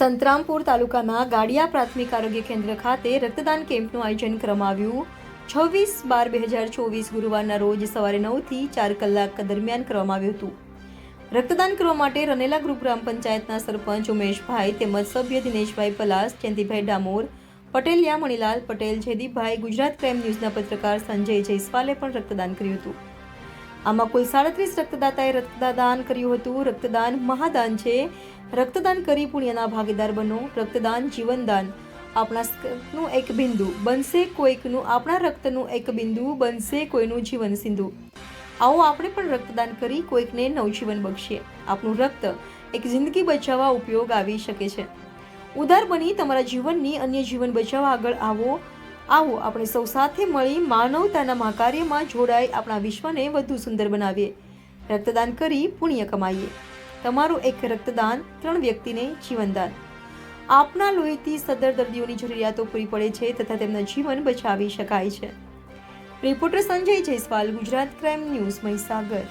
સંતરામપુર તાલુકાના ગાડિયા પ્રાથમિક આરોગ્ય કેન્દ્ર ખાતે રક્તદાન કેમ્પનું આયોજન કરવામાં આવ્યું. 26/12/2024 ગુરુવારના રોજ સવારે 9 થી 4 કલાક દરમિયાન કરવામાં આવ્યું હતું. રક્તદાન કરવા માટે રનેલા ગ્રુપ ગ્રામ પંચાયતના સરપંચ ઉમેશભાઈ તેમજ સભ્ય દિનેશભાઈ પલાસ, જયંતિભાઈ ડામોર, પટેલિયા મણીલાલ પટેલ, જયદીપભાઈ, ગુજરાત ક્રાઇમ ન્યૂઝના પત્રકાર સંજય જયસ્વાલે પણ રક્તદાન કર્યું હતું. આમાં કુલ 37 રક્તદાતાએ રક્તદાન કર્યું હતું. રક્તદાન મહાદાન છે. રક્તદાન કરી પુણ્યના ભાગીદાર બનો. રક્તદાન જીવનદાન. આપણા રક્તનું એક બિંદુ બનશે કોઈકનું, આપણા રક્તનું એક બિંદુ બનશે કોઈનું જીવન સિંધુ. આવો આપણે પણ રક્તદાન કરી કોઈકને નવજીવન બક્ષીએ. આપનું રક્ત એક જિંદગી બચાવવા ઉપયોગ આવી શકે છે. ઉદાર બની તમારા જીવનની અન્ય જીવન બચાવવા આગળ આવો આપણે સૌ સાથે મળી માનવતાના મહાકાર્યમાં જોડાઈ આપણા વિશ્વને વધુ સુંદર બનાવીએ. રક્તદાન કરી પુણ્ય કમાઈએ. તમારું એક રક્તદાન 3 વ્યક્તિને જીવનદાન. આપના લોહીથી સદર દર્દીઓની જરૂરિયાતો પૂરી પડે છે તથા તેમના જીવન બચાવી શકાય છે. Reporter Sanjay Jaiswal, Gujarat crime news, Mahisagar.